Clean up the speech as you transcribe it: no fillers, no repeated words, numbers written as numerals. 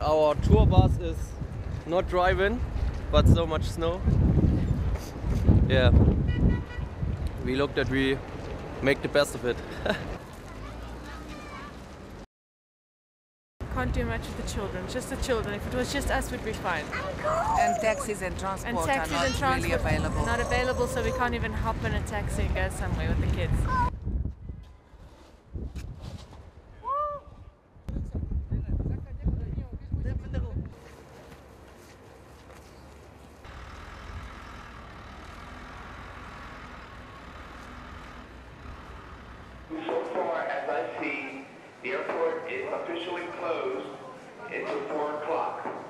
our tour bus is not driving, but so much snow. Yeah, we looked at we make the best of it. Can't do much with the children, just the children. If it was just us, we'd be fine. And taxis and transport are not really available. Not available, so we can't even hop in a taxi and go somewhere with the kids. So far as I see, the airport is officially closed until 4 o'clock.